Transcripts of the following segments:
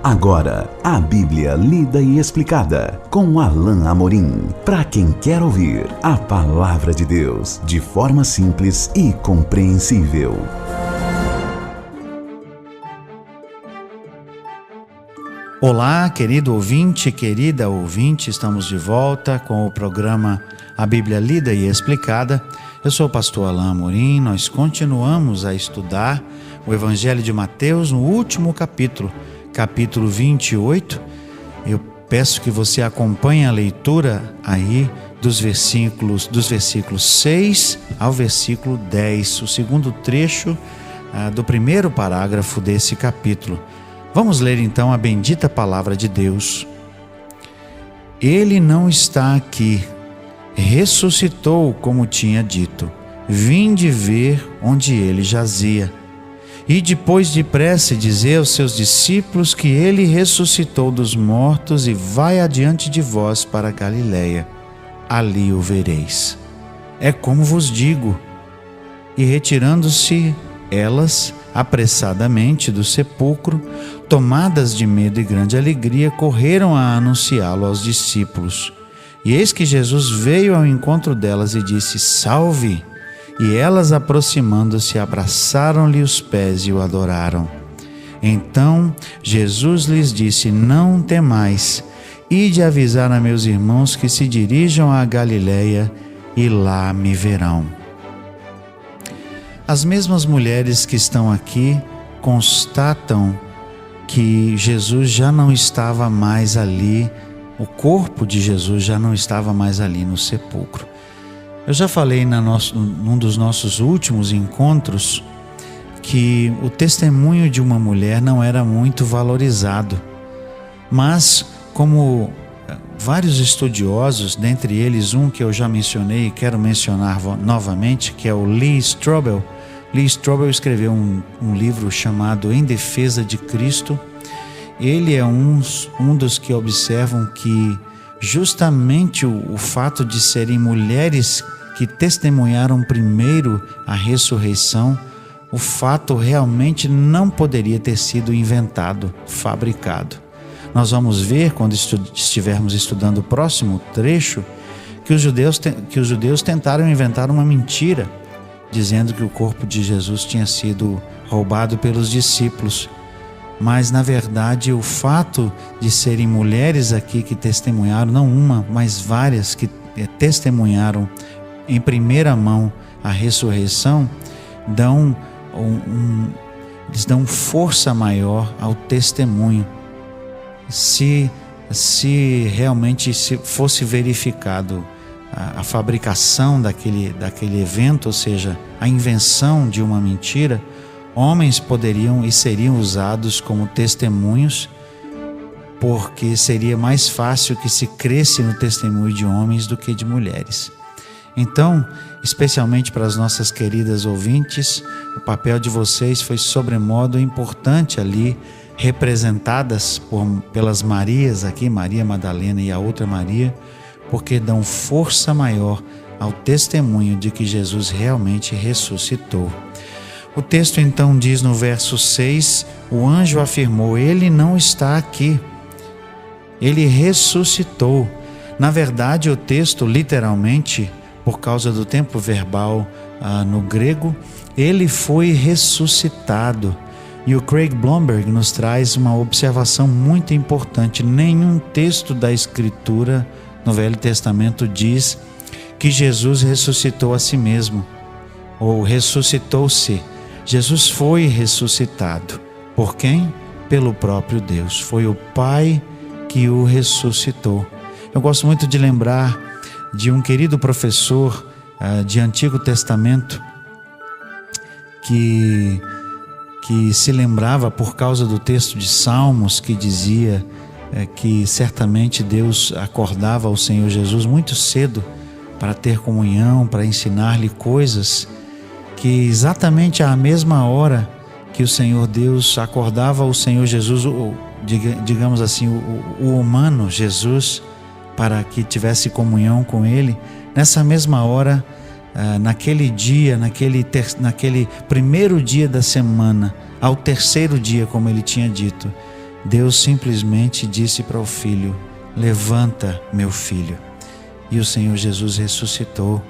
Agora, a Bíblia lida e explicada com Alain Amorim. Para quem quer ouvir a Palavra de Deus de forma simples e compreensível. Olá, querido ouvinte, querida ouvinte, estamos de volta com o programa A Bíblia Lida e Explicada. Eu sou o pastor Alain Amorim. Nós continuamos a estudar o Evangelho de Mateus no último capítulo 28. Eu peço que você acompanhe a leitura aí dos versículos 6 ao versículo 10, o segundo trecho do primeiro parágrafo desse capítulo. Vamos ler então a bendita palavra de Deus. Ele não está aqui, ressuscitou como tinha dito. Vinde ver onde ele jazia. E depois depressa dizer aos seus discípulos que ele ressuscitou dos mortos e vai adiante de vós para Galiléia. Ali o vereis. É como vos digo. E retirando-se elas apressadamente do sepulcro, tomadas de medo e grande alegria, correram a anunciá-lo aos discípulos. E eis que Jesus veio ao encontro delas e disse: Salve! E elas, aproximando-se, abraçaram-lhe os pés e o adoraram. Então Jesus lhes disse: Não temais, ide avisar a meus irmãos que se dirijam a Galiléia e lá me verão. As mesmas mulheres que estão aqui constatam que Jesus já não estava mais ali, o corpo de Jesus já não estava mais ali no sepulcro. Eu já falei num dos nossos últimos encontros que o testemunho de uma mulher não era muito valorizado, mas como vários estudiosos, dentre eles um que eu já mencionei e quero mencionar novamente, que é o Lee Strobel. Lee Strobel escreveu um livro chamado Em Defesa de Cristo. Ele é um dos que observam que justamente o fato de serem mulheres que testemunharam primeiro a ressurreição, o fato realmente não poderia ter sido inventado, fabricado. Nós vamos ver, quando estivermos estudando o próximo trecho, que os judeus tentaram inventar uma mentira, dizendo que o corpo de Jesus tinha sido roubado pelos discípulos. Mas, na verdade, o fato de serem mulheres aqui que testemunharam, não uma, mas várias que testemunharam em primeira mão a ressurreição, eles dão força maior ao testemunho. Se realmente fosse verificado a fabricação daquele evento, ou seja, a invenção de uma mentira, homens poderiam e seriam usados como testemunhos, porque seria mais fácil que se cresce no testemunho de homens do que de mulheres. Então, especialmente para as nossas queridas ouvintes, o papel de vocês foi sobremodo importante ali, representadas pelas Marias aqui, Maria Madalena e a outra Maria, porque dão força maior ao testemunho de que Jesus realmente ressuscitou. O texto então diz no verso 6, o anjo afirmou: Ele não está aqui, ele ressuscitou. Na verdade, o texto literalmente, por causa do tempo verbal no grego, ele foi ressuscitado. E o Craig Blomberg nos traz uma observação muito importante. Nenhum texto da Escritura no Velho Testamento diz que Jesus ressuscitou a si mesmo, ou ressuscitou-se. Jesus foi ressuscitado. Por quem? Pelo próprio Deus. Foi o Pai que o ressuscitou. Eu gosto muito de lembrar de um querido professor de Antigo Testamento que se lembrava, por causa do texto de Salmos, que dizia que certamente Deus acordava ao Senhor Jesus muito cedo para ter comunhão, para ensinar-lhe coisas, que exatamente à mesma hora que o Senhor Deus acordava o Senhor Jesus, digamos assim, o humano Jesus, para que tivesse comunhão com Ele, nessa mesma hora, naquele dia, naquele primeiro dia da semana, ao terceiro dia, como Ele tinha dito, Deus simplesmente disse para o filho: levanta, meu filho. E o Senhor Jesus ressuscitou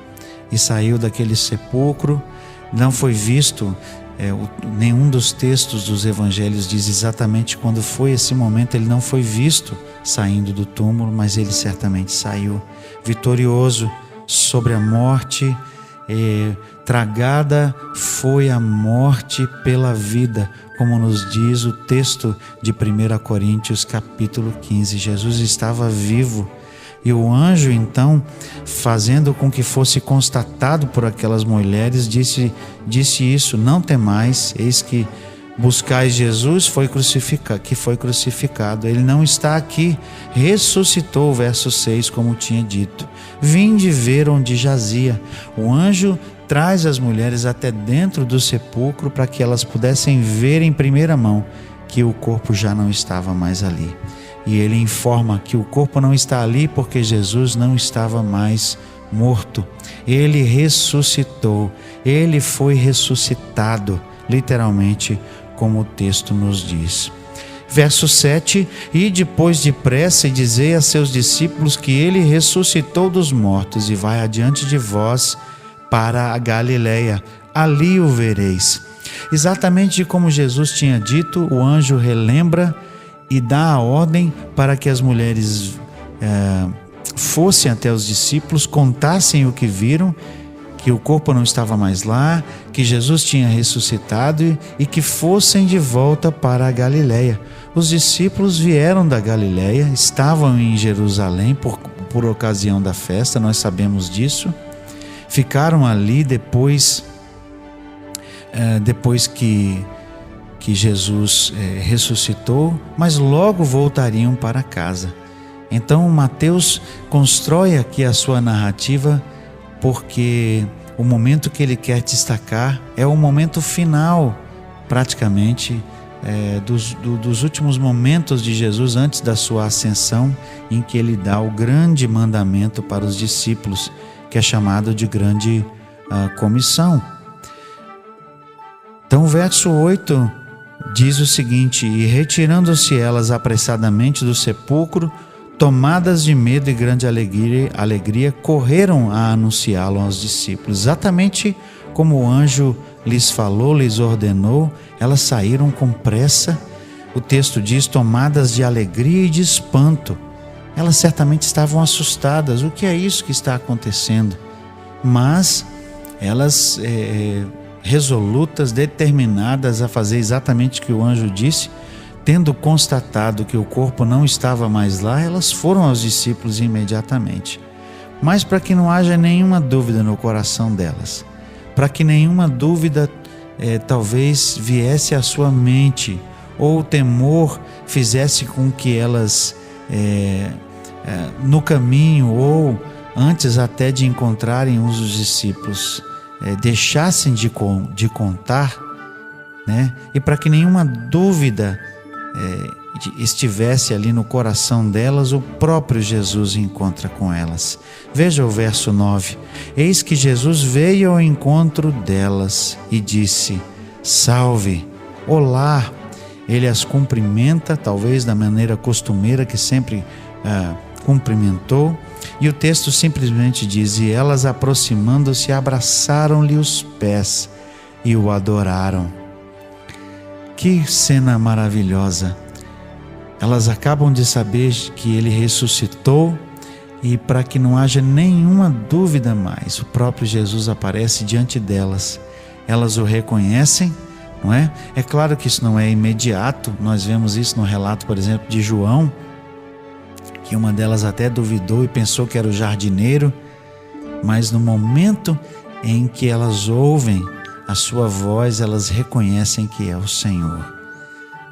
e saiu daquele sepulcro. Não foi visto, nenhum dos textos dos evangelhos diz exatamente quando foi esse momento. Ele não foi visto saindo do túmulo, mas ele certamente saiu vitorioso sobre a morte. Tragada foi a morte pela vida, como nos diz o texto de 1 Coríntios capítulo 15. Jesus estava vivo. E o anjo, então, fazendo com que fosse constatado por aquelas mulheres, disse isso: não temais, eis que buscais Jesus que foi crucificado. Ele não está aqui, ressuscitou, verso 6, como tinha dito. Vinde ver onde jazia. O anjo traz as mulheres até dentro do sepulcro para que elas pudessem ver em primeira mão que o corpo já não estava mais ali. E ele informa que o corpo não está ali porque Jesus não estava mais morto. Ele ressuscitou, ele foi ressuscitado, literalmente, como o texto nos diz. Verso 7: e depois depressa e dizei a seus discípulos que ele ressuscitou dos mortos e vai adiante de vós para a Galileia, ali o vereis. Exatamente como Jesus tinha dito, o anjo relembra e dá a ordem para que as mulheres fossem até os discípulos, contassem o que viram, que o corpo não estava mais lá, que Jesus tinha ressuscitado e que fossem de volta para a Galileia. Os discípulos vieram da Galileia, estavam em Jerusalém por ocasião da festa, nós sabemos disso. Ficaram ali depois que Jesus ressuscitou, mas logo voltariam para casa. Então Mateus constrói aqui a sua narrativa porque o momento que ele quer destacar é o momento final, praticamente, dos últimos momentos de Jesus antes da sua ascensão, em que ele dá o grande mandamento para os discípulos, que é chamado de grande comissão. Então o verso 8 diz o seguinte: e retirando-se elas apressadamente do sepulcro, tomadas de medo e grande alegria, correram a anunciá-lo aos discípulos. Exatamente como o anjo lhes falou, lhes ordenou, elas saíram com pressa. O texto diz: tomadas de alegria e de espanto. Elas certamente estavam assustadas. O que é isso que está acontecendo? Mas elas, resolutas, determinadas a fazer exatamente o que o anjo disse, tendo constatado que o corpo não estava mais lá, elas foram aos discípulos imediatamente. Mas para que não haja nenhuma dúvida no coração delas, para que nenhuma dúvida talvez viesse à sua mente, ou o temor fizesse com que elas no caminho ou antes até de encontrarem os discípulos deixassem de contar, né? E para que nenhuma dúvida estivesse ali no coração delas, o próprio Jesus encontra com elas. Veja o verso 9: eis que Jesus veio ao encontro delas e disse: salve, olá. Ele as cumprimenta, talvez da maneira costumeira que sempre cumprimentou, e o texto simplesmente diz: e elas, aproximando-se, abraçaram-lhe os pés e o adoraram. Que cena maravilhosa! Elas acabam de saber que ele ressuscitou, e para que não haja nenhuma dúvida mais, o próprio Jesus aparece diante delas. Elas o reconhecem, não é? É claro que isso não é imediato. Nós vemos isso no relato, por exemplo, de João, que uma delas até duvidou e pensou que era o jardineiro, mas no momento em que elas ouvem a sua voz, elas reconhecem que é o Senhor.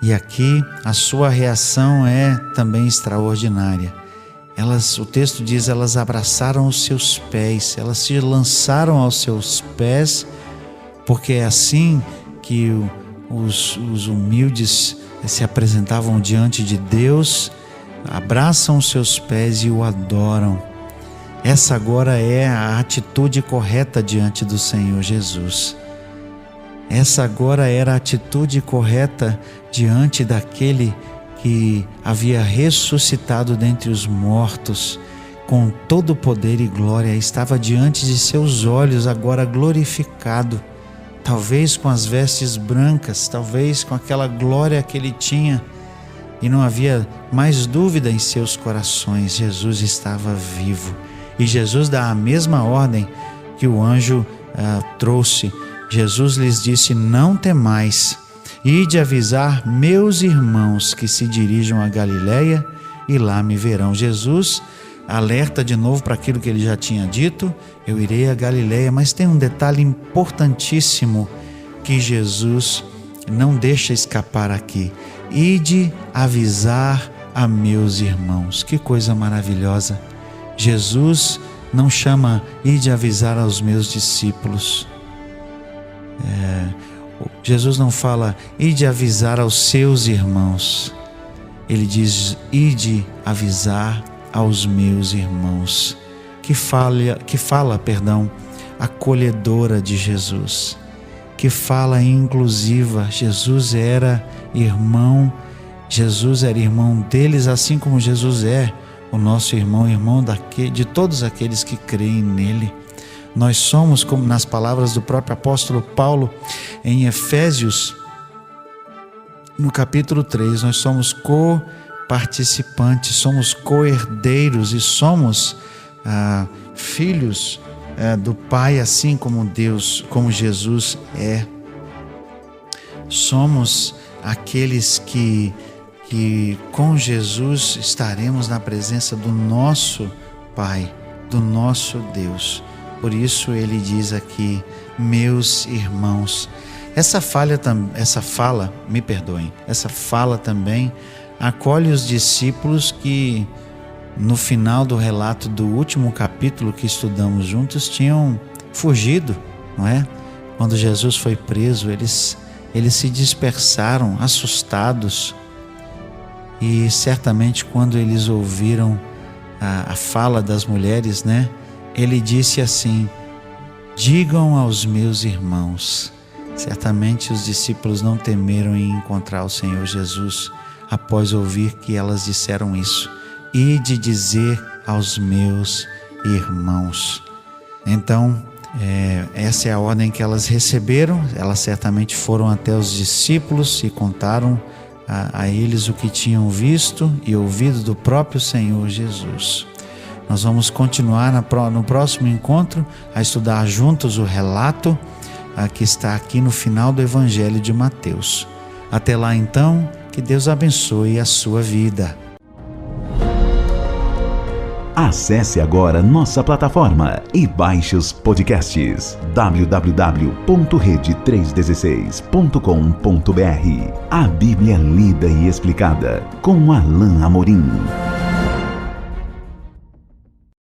E aqui a sua reação é também extraordinária. O texto diz: elas abraçaram os seus pés, elas se lançaram aos seus pés, porque é assim que os humildes se apresentavam diante de Deus, abraçam os seus pés e o adoram. Essa agora é a atitude correta diante do Senhor Jesus. Essa agora era a atitude correta diante daquele que havia ressuscitado dentre os mortos, com todo o poder e glória, estava diante de seus olhos, agora glorificado, talvez com as vestes brancas, talvez com aquela glória que ele tinha, e não havia mais dúvida em seus corações. Jesus estava vivo, e Jesus dá a mesma ordem que o anjo trouxe. Jesus lhes disse: não temais, ide avisar meus irmãos que se dirijam a Galiléia e lá me verão. Jesus alerta de novo para aquilo que ele já tinha dito: eu irei a Galiléia. Mas tem um detalhe importantíssimo que Jesus não deixa escapar aqui: ide avisar a meus irmãos. Que coisa maravilhosa! Jesus não chama ide avisar aos meus discípulos. Jesus não fala ide avisar aos seus irmãos. Ele diz ide avisar aos meus irmãos. Que fala, acolhedora de Jesus, que fala inclusiva. Jesus era irmão deles, assim como Jesus é o nosso irmão de todos aqueles que creem nele. Nós somos, como nas palavras do próprio apóstolo Paulo em Efésios, no capítulo 3, nós somos co-participantes, somos co-herdeiros e somos filhos do Pai, assim como como Jesus é. Somos aqueles que com Jesus estaremos na presença do nosso Pai, do nosso Deus. Por isso ele diz aqui, meus irmãos. Essa fala também acolhe os discípulos que, no final do relato do último capítulo que estudamos juntos, tinham fugido, não é? Quando Jesus foi preso, eles se dispersaram, assustados. E certamente quando eles ouviram a fala das mulheres, né? Ele disse assim: digam aos meus irmãos. Certamente os discípulos não temeram em encontrar o Senhor Jesus após ouvir que elas disseram isso: ide dizer aos meus irmãos. Então, essa é a ordem que elas receberam. Elas certamente foram até os discípulos e contaram a eles o que tinham visto e ouvido do próprio Senhor Jesus. Nós vamos continuar no próximo encontro a estudar juntos o relato que está aqui no final do Evangelho de Mateus. Até lá então, que Deus abençoe a sua vida. Acesse agora nossa plataforma e baixe os podcasts www.rede316.com.br. A Bíblia lida e explicada com Alain Amorim.